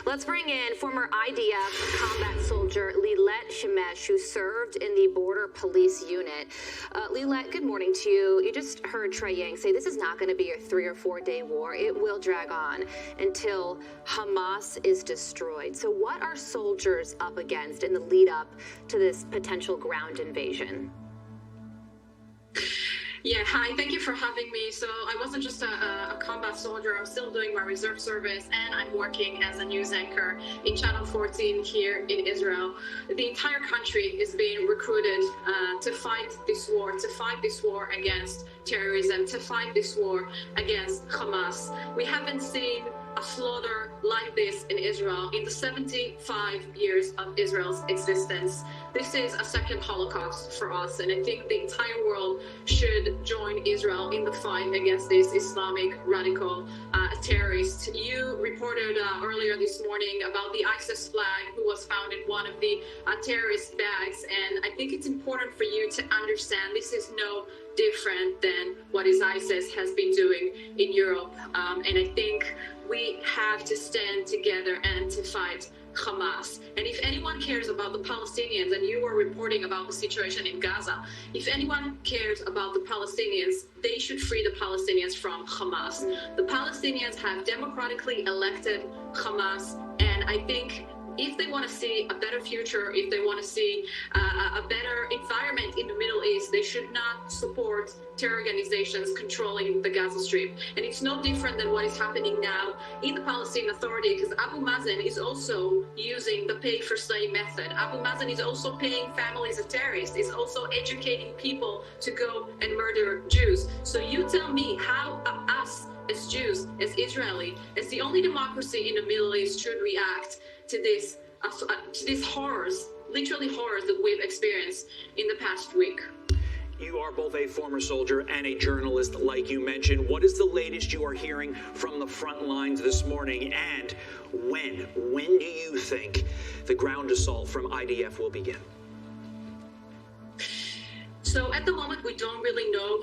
Let's bring in former IDF combat soldier Lital Shemesh, who served in the border police unit. Lital, good morning to you. You just heard Trey Yang say this is not going to be a 3 or 4 day war. It will drag on until Hamas is destroyed. So what are soldiers up against in the lead up to this potential ground invasion? Yeah, hi, thank you for having me. So I wasn't just a combat soldier, I'm still doing my reserve service, and I'm working as a news anchor in Channel 14 here in Israel. The entire country is being recruited to fight this war against terrorism, to fight this war against Hamas. We haven't seen a slaughter like this in Israel in the 75 years of Israel's existence. This is a second Holocaust for us, and I think the entire world should join Israel in the fight against this Islamic radical terrorist. You reported earlier this morning about the ISIS flag who was found in one of the terrorist bags, and I think it's important for you to understand this is no different than what ISIS has been doing in Europe, and I think we have to stand together and to fight Hamas. And if anyone cares about the Palestinians, and you were reporting about the situation in Gaza, if anyone cares about the Palestinians, they should free the Palestinians from Hamas. The Palestinians have democratically elected Hamas, and I think if they want to see a better future, if they want to see a better environment in the Middle East, they should not support terror organizations controlling the Gaza Strip. And it's no different than what is happening now in the Palestinian Authority, because Abu Mazen is also using the pay-for-slay method. Abu Mazen is also paying families of terrorists, is also educating people to go and murder Jews. So you tell me how us as Jews, as Israeli, as the only democracy in the Middle East should react to these horrors, literally horrors that we've experienced in the past week. You are both a former soldier and a journalist, like you mentioned. What is the latest you are hearing from the front lines this morning? And when do you think the ground assault from IDF will begin? So at the moment, we don't really know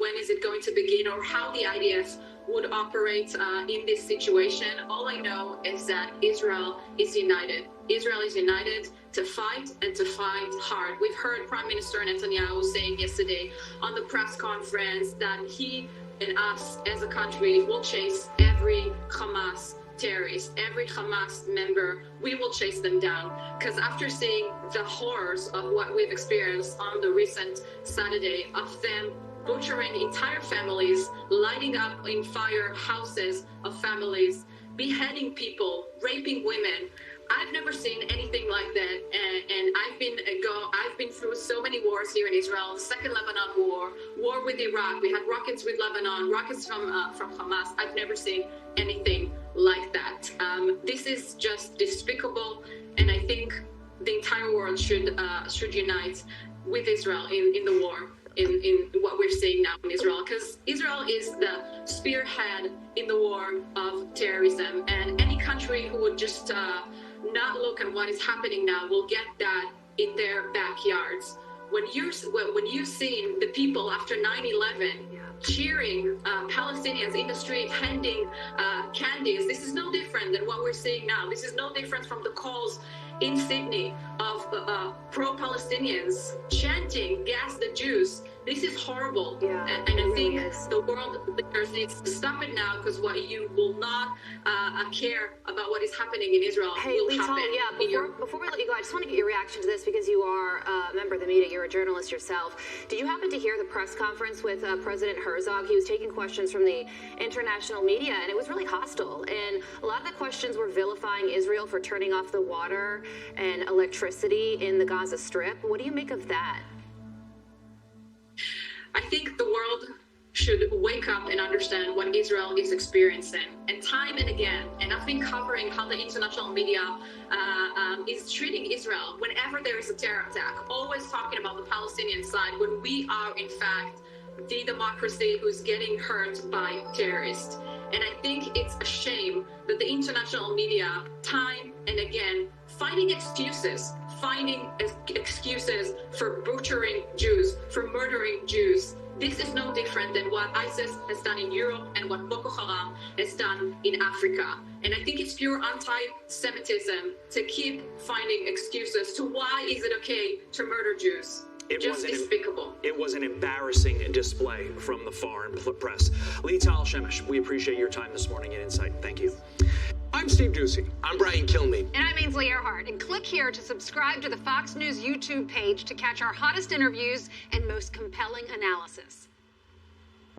when is it going to begin or how the IDF would operate in this situation. All I know is that Israel is united. Israel is united to fight and to fight hard. We've heard Prime Minister Netanyahu saying yesterday on the press conference that he and us as a country will chase every Hamas terrorist, every Hamas member. We will chase them down, because after seeing the horrors of what we've experienced on the recent Saturday, of them butchering entire families, lighting up in fire houses of families, beheading people, raping women, I've never seen anything like that, and I've been through so many wars here in Israel. The second Lebanon war with Iraq. We had rockets with Lebanon, rockets from Hamas. I've never seen anything like that. This is just despicable, and I think the entire world should unite with Israel in the war. In what we're seeing now in Israel, because Israel is the spearhead in the war of terrorism, and any country who would just not look at what is happening now will get that in their backyards. When you've seen the people after 9/11 cheering Palestinians in the street, handing candies, this is no different than what we're seeing now. This is no different from the calls in Sydney of pro-Palestinians chanting "Gas the Jews." This is horrible, and I think the world leaders needs to stop it now, because what you will not care about what is happening in Israel will happen. Before we let you go, I just want to get your reaction to this, because you are a member of the media, you're a journalist yourself. Did you happen to hear the press conference with President Herzog? He was taking questions from the international media, and it was really hostile. And a lot of the questions were vilifying Israel for turning off the water and electricity in the Gaza Strip. What do you make of that? I think the world should wake up and understand what Israel is experiencing. And time and again, and I've been covering how the international media is treating Israel whenever there is a terror attack, always talking about the Palestinian side, when we are in fact the democracy who's getting hurt by terrorists. And I think it's a shame that the international media time and again finding excuses for butchering Jews, for murdering Jews. This is no different than what ISIS has done in Europe and what Boko Haram has done in Africa. And I think it's pure anti-Semitism to keep finding excuses to why is it okay to murder Jews. Just despicable. It was an embarrassing display from the foreign press. Lital Shemesh, we appreciate your time this morning and insight. Thank you. I'm Steve Doocy. I'm Brian Kilmeade. And I'm Ainsley Earhart. And click here to subscribe to the Fox News YouTube page to catch our hottest interviews and most compelling analysis.